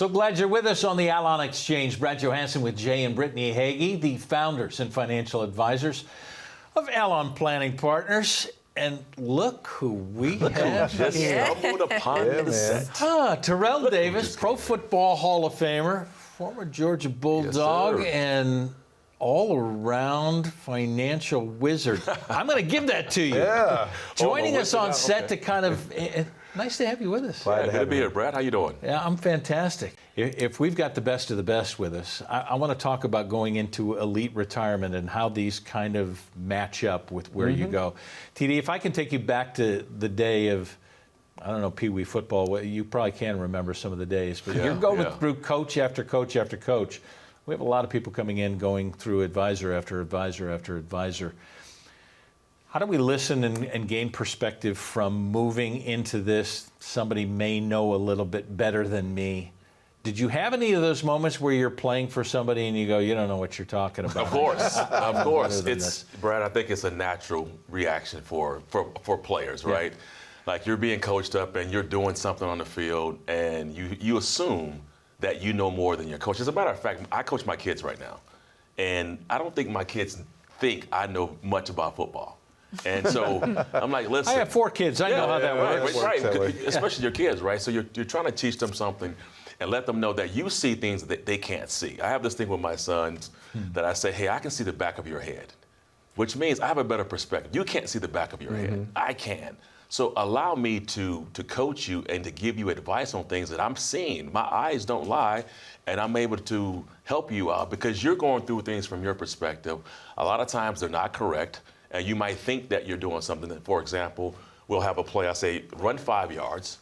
So glad you're with us on the Allon Exchange. Brad Johansson with Jay and Brittany Hagy, the founders and financial advisors of Allon Planning Partners. And look who we have just here. stumbled upon this. Terrell Davis, Pro Football Hall of Famer, former Georgia Bulldog, and all-around financial wizard. I'm going to give that to you. Joining us on set to kind of... nice to have you with us. Glad to be here, Brad. How you doing? Yeah, I'm fantastic. If we've got the best of the best with us, I want to talk about going into elite retirement and how these kind of match up with where you go. TD, if I can take you back to the day of, I don't know, Pee Wee football, you probably can remember some of the days, but you're going through coach after coach after coach. We have a lot of people coming in, going through advisor after advisor after advisor. How do we listen and gain perspective from moving into this? Somebody may know a little bit better than me. Did you have any of those moments where you're playing for somebody and you go, you don't know what you're talking about? Of course, of course. It's Brad. I think it's a natural reaction for players, right? Like you're being coached up and you're doing something on the field, and you assume that you know more than your coach. As a matter of fact, I coach my kids right now, and I don't think my kids think I know much about football. And so I'm like, listen. I have 4 kids. I know how that works. Right. Especially your kids, right? So you're trying to teach them something and let them know that you see things that they can't see. I have this thing with my sons that I say, hey, I can see the back of your head, which means I have a better perspective. You can't see the back of your head. I can. So allow me to coach you and to give you advice on things that I'm seeing. My eyes don't lie, and I'm able to help you out because you're going through things from your perspective. A lot of times they're not correct, and you might think that you're doing something. That, for example, we'll have a play, I say, run 5 yards.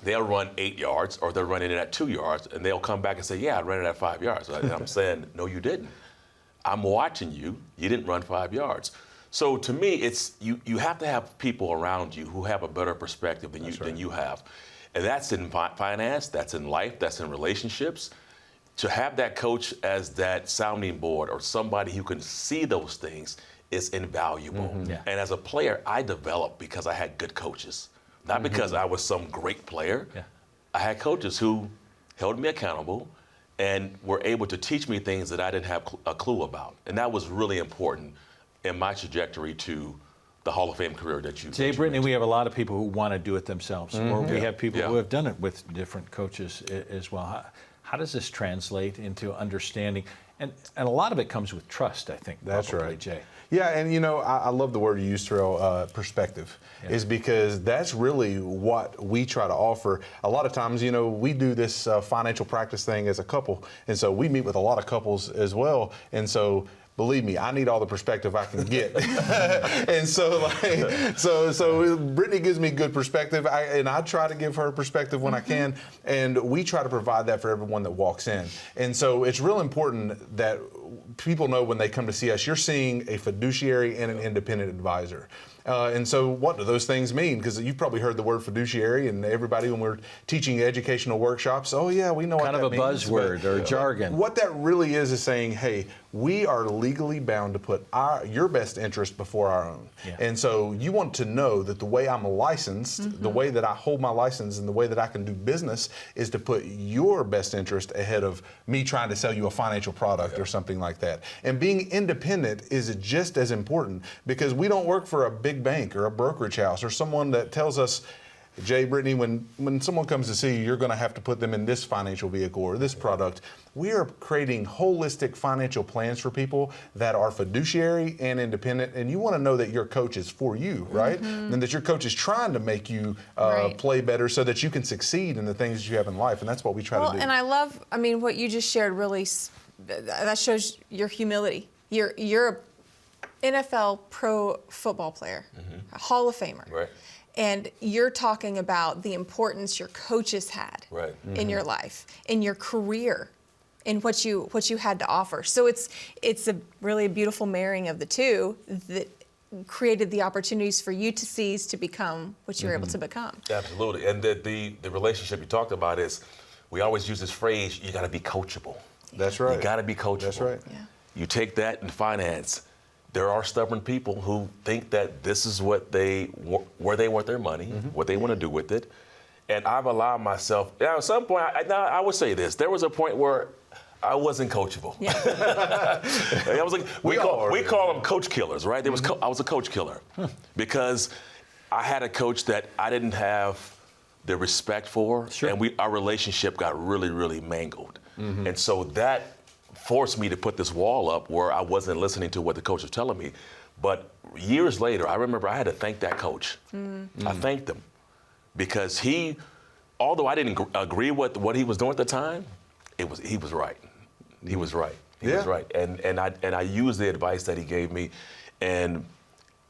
They'll run 8 yards, or they're running it at 2 yards, and they'll come back and say, yeah, I ran it at 5 yards. And I'm saying, no, you didn't. I'm watching you. You didn't run 5 yards. So to me, it's you have to have people around you who have a better perspective than you have. And that's in finance, that's in life, that's in relationships. To have that coach as that sounding board or somebody who can see those things is invaluable. And as a player, I developed because I had good coaches, not because I was some great player. I had coaches who held me accountable and were able to teach me things that I didn't have a clue about. And that was really important in my trajectory to the Hall of Fame career that you. Jay, Brittany, we have a lot of people who want to do it themselves, or we have people who have done it with different coaches as well. How does this translate into understanding? And a lot of it comes with trust, I think. That's probably, right, Jay. Yeah, and you know, I love the word you used, Terrell, perspective, is because that's really what we try to offer. A lot of times, you know, we do this financial practice thing as a couple, and so we meet with a lot of couples as well, and so believe me, I need all the perspective I can get. And so Brittany gives me good perspective, and I try to give her perspective when I can, and we try to provide that for everyone that walks in. And so it's real important that people know when they come to see us, you're seeing a fiduciary and an independent advisor. And so what do those things mean? Because you've probably heard the word fiduciary, and everybody, when we're teaching educational workshops, oh yeah, we know what that means. Kind of a buzzword or jargon. What that really is saying, hey, we are legally bound to put your best interest before our own. And so you want to know that the way I'm licensed, the way that I hold my license, and the way that I can do business is to put your best interest ahead of me trying to sell you a financial product or something like that. And being independent is just as important, because we don't work for a big bank or a brokerage house or someone that tells us, Jay, Brittany, when someone comes to see you, you're going to have to put them in this financial vehicle or this product. We are creating holistic financial plans for people that are fiduciary and independent, and you want to know that your coach is for you, right? And that your coach is trying to make you play better so that you can succeed in the things that you have in life, and that's what we try to do. And I love, what you just shared really, that shows your humility. You're an NFL pro football player, a Hall of Famer. Right. And you're talking about the importance your coaches had in your life, in your career, in what you had to offer. So it's a really beautiful marrying of the two that created the opportunities for you to seize to become what you're able to become. Absolutely. And the relationship you talked about is, we always use this phrase, you got to be coachable. That's right. You got to be coachable. That's right. You take that in finance. There are stubborn people who think that this is where they want their money, what they want to do with it. And I've allowed myself, now at some point, I would say this, there was a point where I wasn't coachable. Yeah. I was like, we call them coach killers, right? I was a coach killer because I had a coach that I didn't have the respect for, and our relationship got really, really mangled. And so that forced me to put this wall up where I wasn't listening to what the coach was telling me. But years later, I remember I had to thank that coach. I thanked him because although I didn't agree with what he was doing at the time, he was right. He was right. He was right. And I used the advice that he gave me. And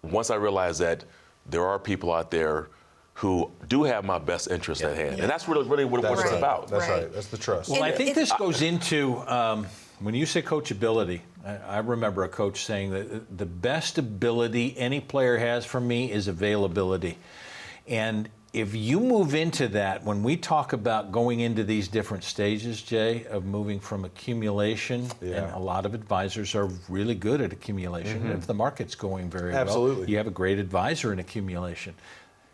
once I realized that there are people out there who do have my best interest at hand. And that's really what it's about. That's right. That's the trust. Well, I think this goes into, when you say coachability, I remember a coach saying that the best ability any player has from me is availability. And if you move into that, when we talk about going into these different stages, Jay, of moving from accumulation, and a lot of advisors are really good at accumulation. If the market's going very well, you have a great advisor in accumulation.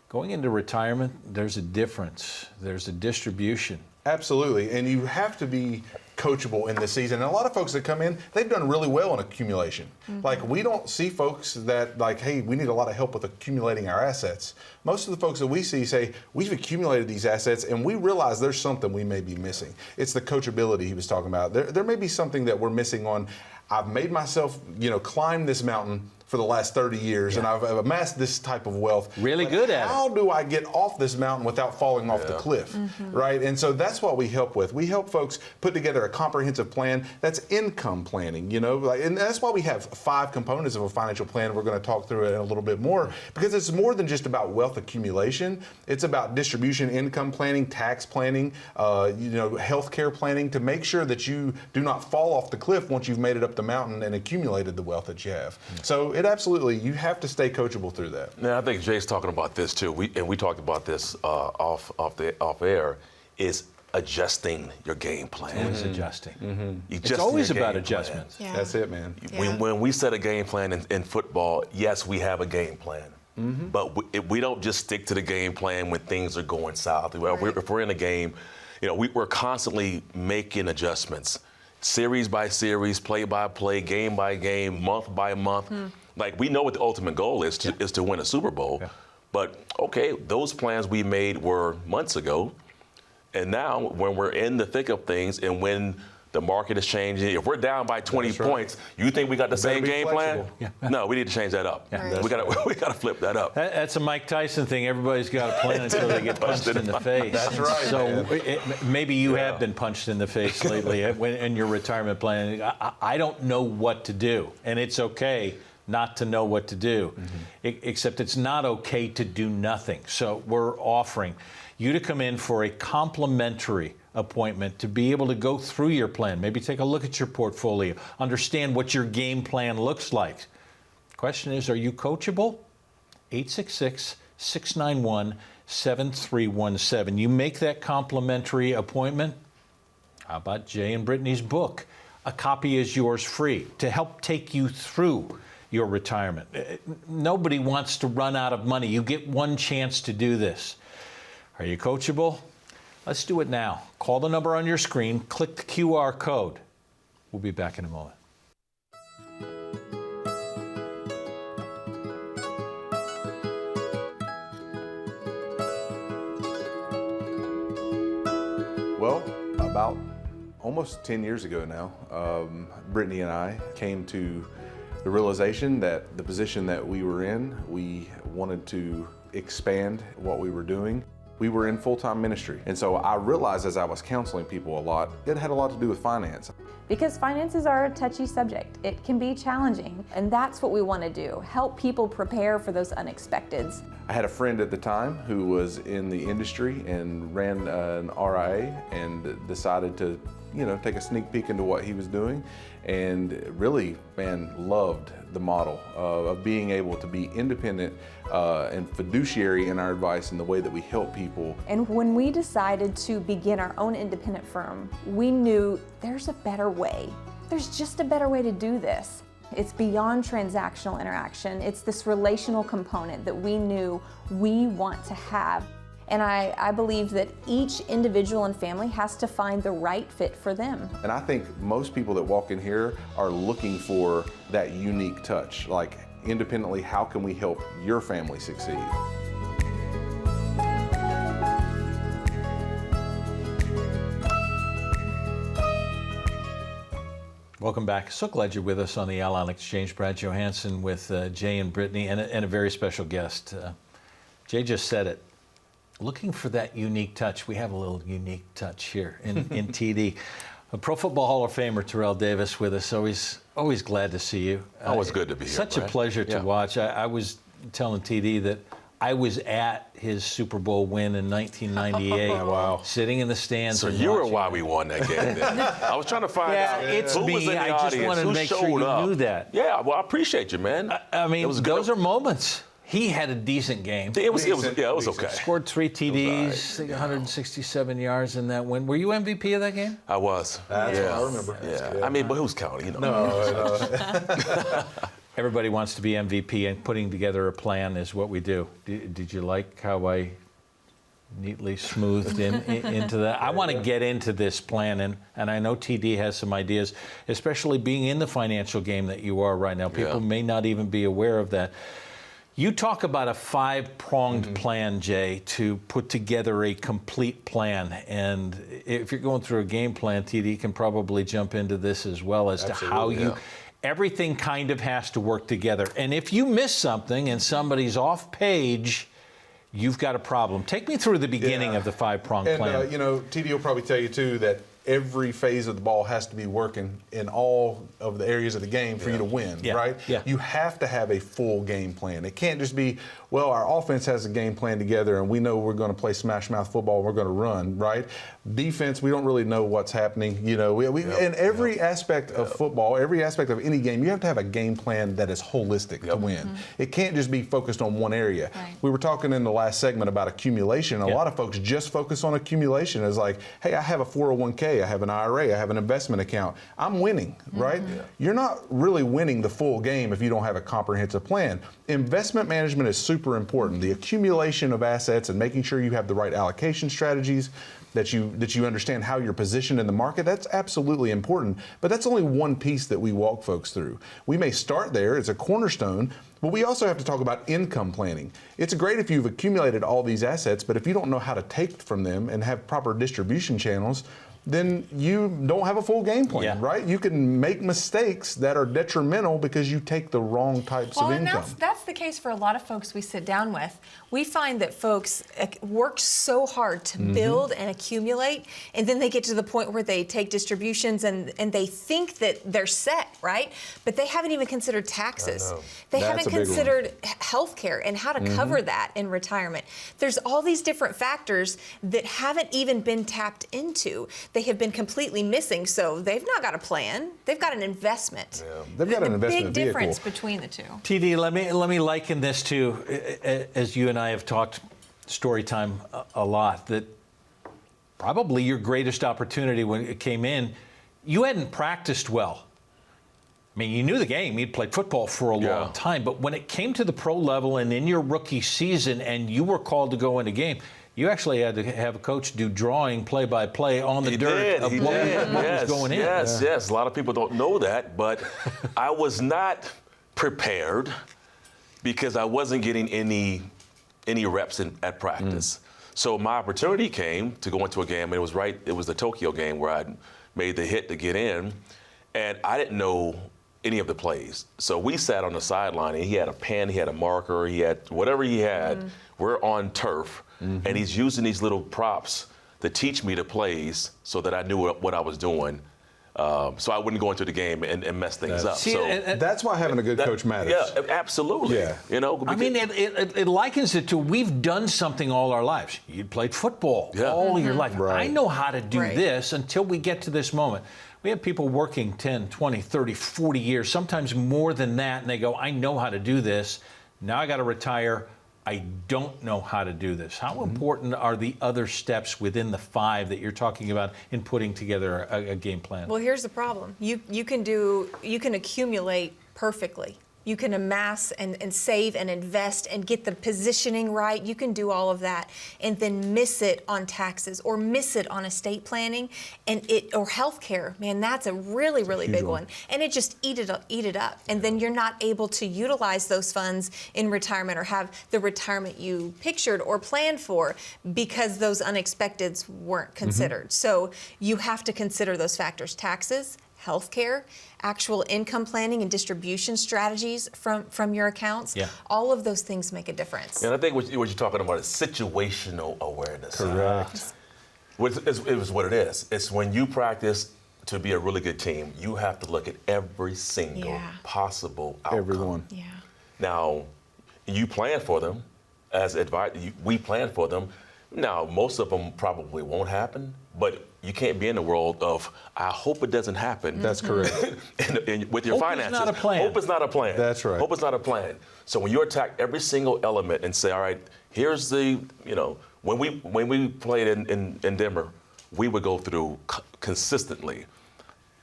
Going into retirement, there's a difference. There's a distribution. Absolutely, and you have to be coachable in this season. And a lot of folks that come in, they've done really well in accumulation. Like, we don't see folks that like, hey, we need a lot of help with accumulating our assets. Most of the folks that we see say, we've accumulated these assets and we realize there's something we may be missing. It's the coachability he was talking about. There may be something that we're missing on. I've made myself, climb this mountain for the last 30 years, and I've amassed this type of wealth. Really good at it. How do I get off this mountain without falling off the cliff, right? And so that's what we help with. We help folks put together a comprehensive plan that's income planning, and that's why we have 5 components of a financial plan. We're going to talk through it in a little bit more, because it's more than just about wealth accumulation. It's about distribution, income planning, tax planning, healthcare planning, to make sure that you do not fall off the cliff once you've made it up the mountain and accumulated the wealth that you have. So you have to stay coachable through that. Now, I think Jay's talking about this too. We talked about this off air. Is adjusting your game plan. Always adjusting. It's always about adjustments. Yeah. That's it, man. When we set a game plan in football, yes, we have a game plan. But we don't just stick to the game plan when things are going south. If we're in a game, we're constantly making adjustments. Series by series, play by play, game by game, month by month. Like, we know what the ultimate goal is to win a Super Bowl. But okay, those plans we made were months ago. And now when we're in the thick of things and when the market is changing, if we're down by 20 points, you think we got the same game plan? No, we need to change that up. We got to flip that up. That's a Mike Tyson thing. Everybody's got a plan until they get punched in the face. That's right. So maybe you have been punched in the face lately in your retirement plan. I don't know what to do, and it's okay not to know what to do, except it's not okay to do nothing. So we're offering you to come in for a complimentary appointment to be able to go through your plan, maybe take a look at your portfolio, understand what your game plan looks like. Question is, are you coachable? 866-691-7317. You make that complimentary appointment. How about Jay and Brittany's book? A copy is yours free to help take you through your retirement. Nobody wants to run out of money. You get one chance to do this. Are you coachable? Let's do it now. Call the number on your screen, click the QR code. We'll be back in a moment. Well, about almost 10 years ago now, Brittany and I came to the realization that the position that we were in, we wanted to expand what we were doing. We were in full-time ministry. And so I realized as I was counseling people a lot, it had a lot to do with finance. Because finances are a touchy subject. It can be challenging, and that's what we want to do, help people prepare for those unexpecteds. I had a friend at the time who was in the industry and ran an RIA and decided to, take a sneak peek into what he was doing, and really, loved the model of being able to be independent and fiduciary in our advice and the way that we help people. And when we decided to begin our own independent firm, we knew there's a better way. There's just a better way to do this. It's beyond transactional interaction. It's this relational component that we knew we want to have. And I believe that each individual and family has to find the right fit for them. And I think most people that walk in here are looking for that unique touch. Like, independently, how can we help your family succeed? Welcome back. So glad you're with us on the Allon Exchange. Brad Johansson with Jay and Brittany, and a very special guest. Jay just said it. Looking for that unique touch. We have a little unique touch here in TD. A Pro Football Hall of Famer, Terrell Davis, with us. Always glad to see you. Always good to be here. Such a pleasure to watch. I was telling TD that I was at his Super Bowl win in 1998. Wow. Sitting in the stands. So and you were watching why it. we won that game then. I was trying to find out it's who me. was in the I just audience, wanted to who make sure showed you up. knew that. Yeah, well, I appreciate you, man. I mean, it was good. those are moments. He had a decent game. It was okay. Scored 3 TDs, right. I think 167 yards in that win. Were you MVP of that game? I was. That's yeah. what I remember. Yeah. I mean, but who's counting? You know. No. Everybody wants to be MVP, and putting together a plan is what we do. Did you like how I neatly smoothed into that? I want to get into this plan, and I know TD has some ideas, especially being in the financial game that you are right now. People may not even be aware of that. You talk about a 5-pronged plan, Jay, to put together a complete plan. And if you're going through a game plan, TD can probably jump into this as well as to how everything kind of has to work together. And if you miss something and somebody's off page, you've got a problem. Take me through the beginning of the 5-pronged plan. TD will probably tell you too that every phase of the ball has to be working in all of the areas of the game for you to win, right? Yeah. You have to have a full game plan. It can't just be, well, our offense has a game plan together and we know we're going to play smash mouth football, we're going to run, right? Defense, we don't really know what's happening. In every aspect of football, every aspect of any game, you have to have a game plan that is holistic to win. It can't just be focused on one area. Right. We were talking in the last segment about accumulation. A lot of folks just focus on accumulation as like, hey, I have a 401k, I have an IRA, I have an investment account. I'm winning, right? You're not really winning the full game if you don't have a comprehensive plan. Investment management is super important. The accumulation of assets and making sure you have the right allocation strategies, that you understand how you're positioned in the market, that's absolutely important. But that's only one piece that we walk folks through. We may start there, it's a cornerstone, but we also have to talk about income planning. It's great if you've accumulated all these assets, but if you don't know how to take from them and have proper distribution channels, then you don't have a full game plan, right? You can make mistakes that are detrimental because you take the wrong types of income. And that's the case for a lot of folks we sit down with. We find that folks work so hard to build and accumulate, and then they get to the point where they take distributions and they think that they're set, right? But they haven't even considered taxes. They haven't considered health care and how to cover that in retirement. There's all these different factors that haven't even been tapped into. They have been completely missing, so they've not got a plan. They've got an investment. They've got an investment big vehicle. difference between the two. TD, let me liken this to, as you and I have talked story time a lot, that probably your greatest opportunity when it came in, you hadn't practiced well. I mean, you knew the game. You'd played football for a long time, but when it came to the pro level and in your rookie season and you were called to go in a game, you actually had to have a coach do drawing play-by-play on the dirt of what was going in. Yes. A lot of people don't know that, but I was not prepared because I wasn't getting any reps at practice. So my opportunity came to go into a game, and it was the Tokyo game where I made the hit to get in, and I didn't know any of the plays. So we sat on the sideline, and he had a pen, he had a marker, he had whatever he had. We're on turf. And he's using these little props to teach me the plays so that I knew what I was doing, so I wouldn't go into the game and mess things up. See, so That's why having a good coach matters. Yeah, absolutely. Yeah. I mean, it likens it to we've done something all our lives. You played football all your life. Right. I know how to do this until we get to this moment. We have people working 10, 20, 30, 40 years, sometimes more than that, and they go, I know how to do this. Now I got to retire. I don't know how to do this. How important are the other steps within the 5 that you're talking about in putting together a game plan? Well, here's the problem. You can accumulate perfectly, You can amass and save and invest and get the positioning right. You can do all of that and then miss it on taxes or miss it on estate planning or healthcare. Man, that's a really, really big one. And it just eat it up. And then you're not able to utilize those funds in retirement or have the retirement you pictured or planned for because those unexpecteds weren't considered. So you have to consider those factors: taxes, healthcare, actual income planning and distribution strategies from your accounts. Yeah. All of those things make a difference. And I think what you're talking about is situational awareness. Correct. It was what it is. It's when you practice to be a really good team, you have to look at every single possible outcome. Everyone. Yeah. Now, you plan for them as advice. We plan for them. Now, most of them probably won't happen, but you can't be in the world of, I hope it doesn't happen. That's correct. and with your Hope is finances. not a plan. Hope is not a plan. That's right. Hope is not a plan. So when you attack every single element and say, all right, here's the, when we played in Denver, we would go through consistently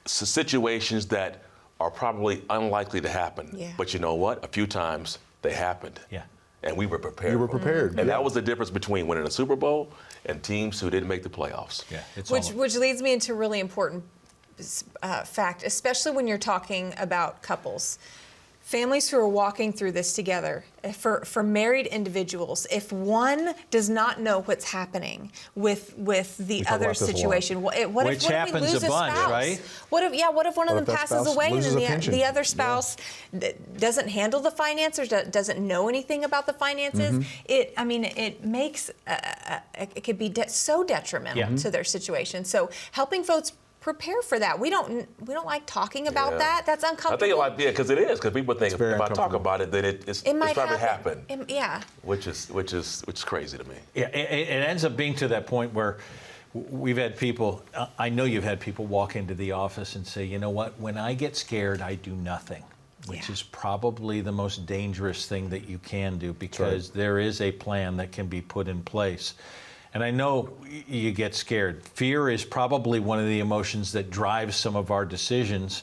situations that are probably unlikely to happen. Yeah. But you know what? A few times they happened. Yeah. And we were prepared. You were prepared. And that was the difference between winning a Super Bowl and teams who didn't make the playoffs. Yeah. It's Which leads me into a really important fact, especially when you're talking about couples. Families who are walking through this together, for married individuals, if one does not know what's happening with the talk other about this a lot. situation, what if Which we happens lose a bunch, spouse? right? What if one of them that passes spouse away and loses then a pension? the other spouse doesn't handle the finances, or doesn't know anything about the finances? It makes it could be so detrimental to their situation. So helping folks prepare for that. We don't like talking about that. That's uncomfortable. I think because it is, because people think very if I talk uncomfortable. about it, then it's might probably happen. Which is crazy to me. Yeah, it ends up being to that point where we've had people, I know you've had people walk into the office and say, you know what, when I get scared, I do nothing, which is probably the most dangerous thing that you can do, because there is a plan that can be put in place. And I know you get scared. Fear is probably one of the emotions that drives some of our decisions.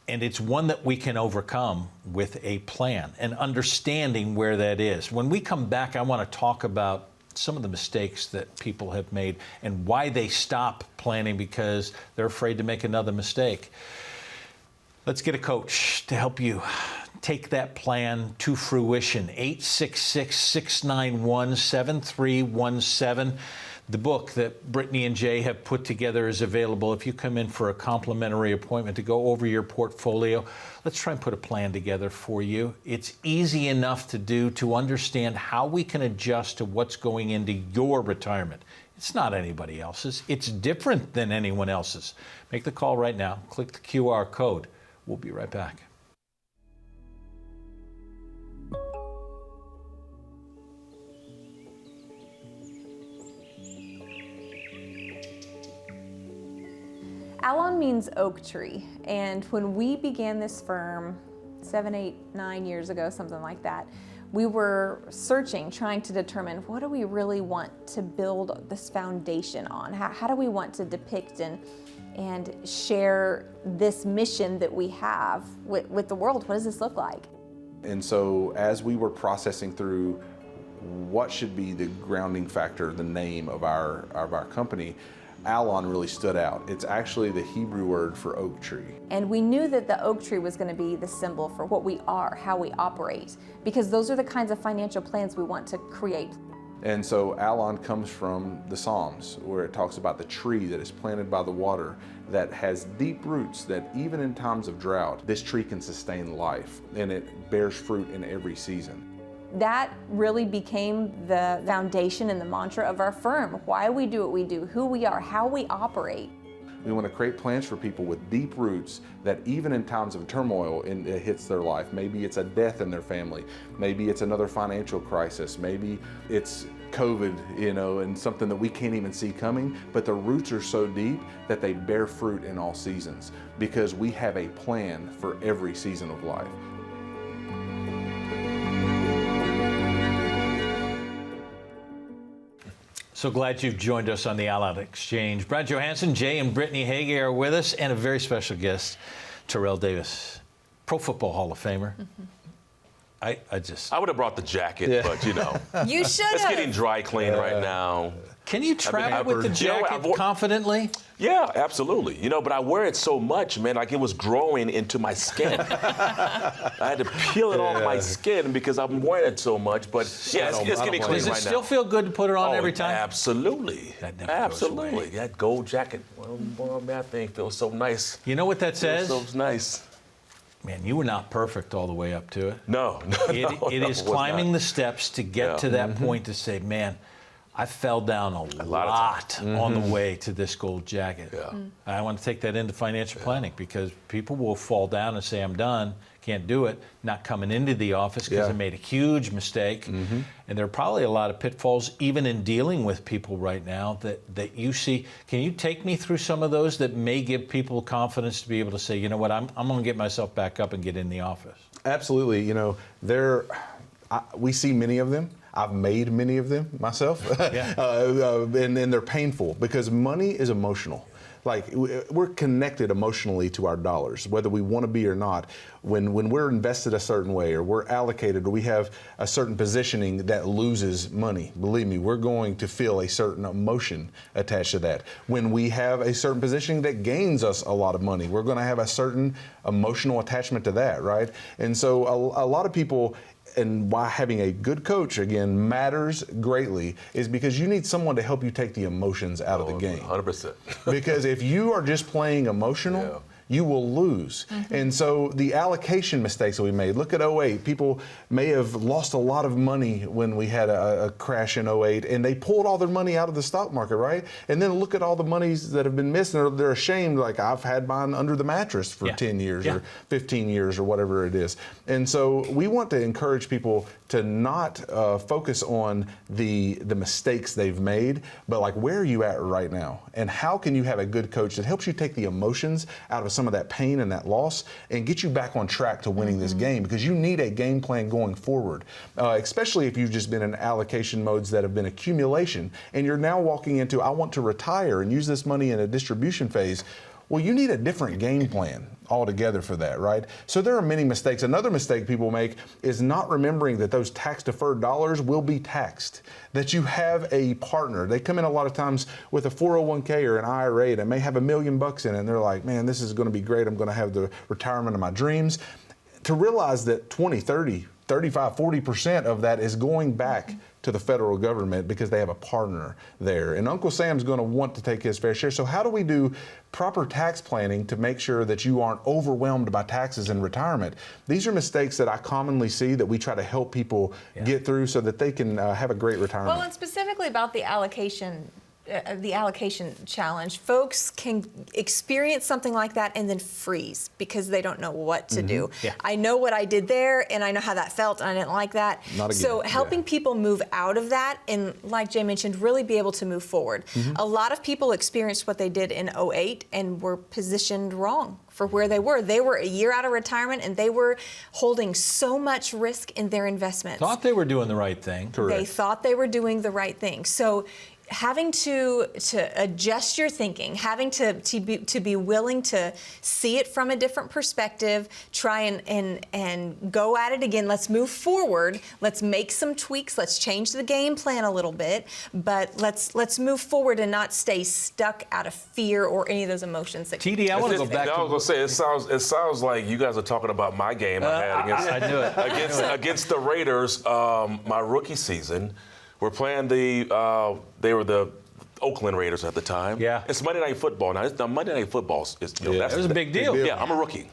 And it's one that we can overcome with a plan and understanding where that is. When we come back, I want to talk about some of the mistakes that people have made and why they stop planning because they're afraid to make another mistake. Let's get a coach to help you take that plan to fruition. 866-691-7317. The book that Brittany and Jay have put together is available. If you come in for a complimentary appointment to go over your portfolio, let's try and put a plan together for you. It's easy enough to do, to understand how we can adjust to what's going into your retirement. It's not anybody else's. It's different than anyone else's. Make the call right now. Click the QR code. We'll be right back. Allon means oak tree, and when we began this firm 7, 8, 9 years ago, something like that, we were searching, trying to determine what do we really want to build this foundation on? How do we want to depict and share this mission that we have with the world? What does this look like? And so as we were processing through what should be the grounding factor, the name of our company, Allon really stood out. It's actually the Hebrew word for oak tree. And we knew that the oak tree was going to be the symbol for what we are, how we operate, because those are the kinds of financial plans we want to create. And so Allon comes from the Psalms, where it talks about the tree that is planted by the water, that has deep roots, that even in times of drought, this tree can sustain life, and it bears fruit in every season. That really became the foundation and the mantra of our firm. Why we do what we do, who we are, how we operate. We want to create plans for people with deep roots that even in times of turmoil it hits their life. Maybe it's a death in their family. Maybe it's another financial crisis. Maybe it's COVID, and something that we can't even see coming. But the roots are so deep that they bear fruit in all seasons, because we have a plan for every season of life. So glad you've joined us on the Allon Exchange. Brad Johansson, Jay and Brittany Hagy are with us, and a very special guest, Terrell Davis. Pro Football Hall of Famer. I would have brought the jacket, but you know. You should It's have. getting dry clean right now. Can you travel with the You know, jacket confidently? Yeah, absolutely. You know, but I wear it so much, man, like it was growing into my skin. I had to peel it off my skin because I'm wearing it so much. But yeah, it's getting clean Does it right still now. feel good to put it on every time? Absolutely. That never goes away. Absolutely. That gold jacket, well, man, that thing feels so nice. You know what that says? Feels so nice. Man, you were not perfect all the way up to it. No, It is climbing the steps to get to that point to say, man, I fell down a lot on the way to this gold jacket. Yeah. I want to take that into financial planning because people will fall down and say, I'm done, can't do it, not coming into the office because I made a huge mistake. And there are probably a lot of pitfalls even in dealing with people right now that you see. Can you take me through some of those that may give people confidence to be able to say, you know what, I'm going to get myself back up and get in the office? Absolutely. You know, we see many of them. I've made many of them myself, and they're painful because money is emotional. Like we're connected emotionally to our dollars, whether we want to be or not. When we're invested a certain way, or we're allocated, or we have a certain positioning that loses money, believe me, we're going to feel a certain emotion attached to that. When we have a certain positioning that gains us a lot of money, we're going to have a certain emotional attachment to that, right? And so a lot of people. And why having a good coach, again, matters greatly is because you need someone to help you take the emotions out of the game. 100%. Because if you are just playing emotional, you will lose. And so the allocation mistakes that we made, look at 08. People may have lost a lot of money when we had a crash in 08, and they pulled all their money out of the stock market, right? And then look at all the monies that have been missed, and they're ashamed, like I've had mine under the mattress for 10 years or 15 years or whatever it is. And so we want to encourage people to not focus on the mistakes they've made, but like where are you at right now? And how can you have a good coach that helps you take the emotions out of some of that pain and that loss and get you back on track to winning this game, because you need a game plan going forward, especially if you've just been in allocation modes that have been accumulation and you're now walking into, I want to retire and use this money in a distribution phase. Well, you need a different game plan altogether for that, right? So there are many mistakes. Another mistake people make is not remembering that those tax-deferred dollars will be taxed, that you have a partner. They come in a lot of times with a 401k or an IRA that may have $1 million in it, and they're like, man, this is going to be great. I'm going to have the retirement of my dreams. To realize that 20, 30, 35, 40% of that is going back to the federal government because they have a partner there. And Uncle Sam's going to want to take his fair share. So how do we do proper tax planning to make sure that you aren't overwhelmed by taxes in retirement? These are mistakes that I commonly see that we try to help people get through so that they can have a great retirement. Well, and specifically about the allocation challenge, folks can experience something like that and then freeze because they don't know what to do. I know what I did there and I know how that felt and I didn't like that. Not again. So helping people move out of that and, like Jay mentioned, really be able to move forward. A lot of people experienced what they did in 08 and were positioned wrong for where they were. They were a year out of retirement and they were holding so much risk in their investments. Thought they were doing the right thing. Correct. They thought they were doing the right thing. So having to adjust your thinking, having to be willing to see it from a different perspective, try and go at it again. Let's move forward. Let's make some tweaks. Let's change the game plan a little bit, but let's move forward and not stay stuck out of fear or any of those emotions. That TD, I want to go back I was going to say, it sounds like you guys are talking about my game I had against, I knew it. against the Raiders, my rookie season. We're playing they were the Oakland Raiders at the time. Yeah. It's Monday Night Football. Now, Monday Night Football is, it was a big deal. Yeah, I'm a rookie.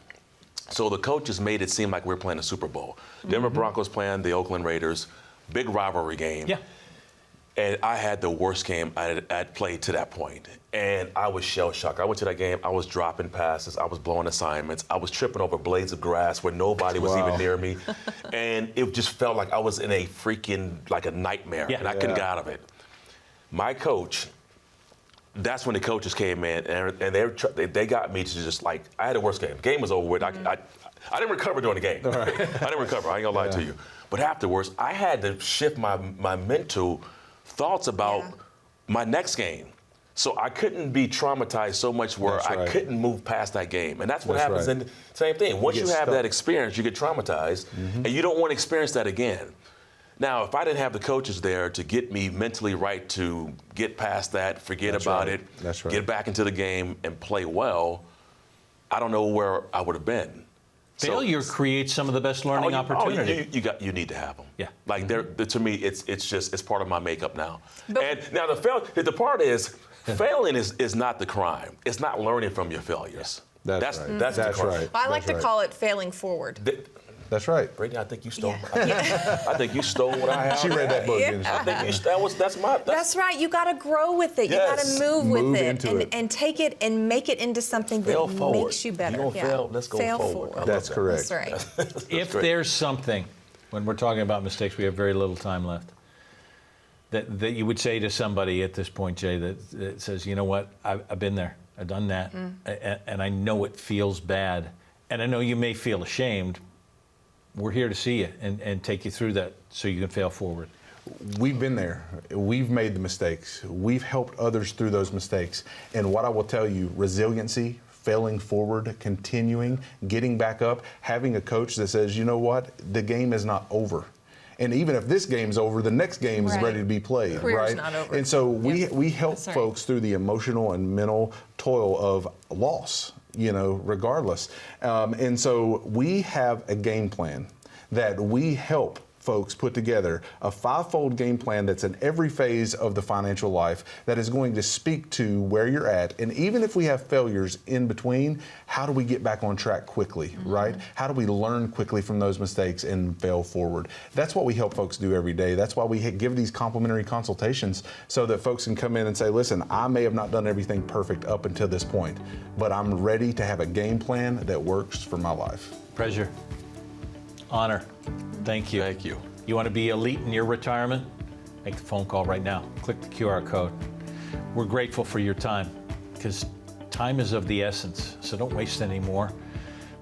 So the coaches made it seem like we were playing the Super Bowl. Denver Broncos playing the Oakland Raiders, big rivalry game. Yeah. And I had the worst game I'd played to that point. And I was shell-shocked. I went to that game. I was dropping passes. I was blowing assignments. I was tripping over blades of grass where nobody was even near me. And it just felt like I was in a freaking, like a nightmare. And I couldn't get out of it. My coach, that's when the coaches came in. And they got me to just like, I had the worst game. The game was over with. I didn't recover during the game. Right. I didn't recover. I ain't going to lie to you. But afterwards, I had to shift my mental thoughts about my next game. So I couldn't be traumatized so much where That's I right. couldn't move past that game. And that's what That's happens right. in the same thing. Once you get have stuck. that experience, you get traumatized, and you don't want to experience that again. Now, if I didn't have the coaches there to get me mentally right to get past that, forget That's about right. it, That's right. get back into the game and play well, I don't know where I would have been. Failure creates some of the best learning opportunity. You need to have them. Yeah. Like to me, it's part of my makeup now. But- And now the part is, failing is not the crime. It's not learning from your failures. That's right. That's the That's crime. right. I like That's to right. call it failing forward. That's right. Brittany, I think you stole. Yeah. I think you stole what I had. She read that book, didn't she? I think That's right. You got to grow with it. Yes. You got to move Move with into it. and take it and make it into something fail that forward. makes you better. You gonna fail? Let's go Fail forward. I love That's that. correct. That's right. If great. there's something, when we're talking about mistakes, we have very little time left, that you would say to somebody at this point, Jay, that says, you know what, I've been there, I've done that, and I know it feels bad, and I know you may feel ashamed. We're here to see you and take you through that so you can fail forward. We've been there. We've made the mistakes. We've helped others through those mistakes. And what I will tell you, resiliency, failing forward, continuing, getting back up, having a coach that says, you know what, the game is not over. And even if this game's over, the next game is Right. ready to be played, Career's right? not over. And so we help That's right. folks through the emotional and mental toil of loss, regardless. And so we have a game plan that we help folks put together, a 5-fold game plan that's in every phase of the financial life that is going to speak to where you're at. And even if we have failures in between, how do we get back on track quickly, right? How do we learn quickly from those mistakes and fail forward? That's what we help folks do every day. That's why we give these complimentary consultations so that folks can come in and say, listen, I may have not done everything perfect up until this point, but I'm ready to have a game plan that works for my life. Pleasure. Honor. Thank you. Thank you. You want to be elite in your retirement? Make the phone call right now. Click the QR code. We're grateful for your time because time is of the essence, so don't waste any more.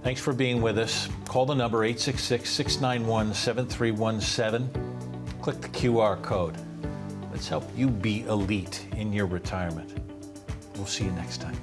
Thanks for being with us. Call the number 866-691-7317. Click the QR code. Let's help you be elite in your retirement. We'll see you next time.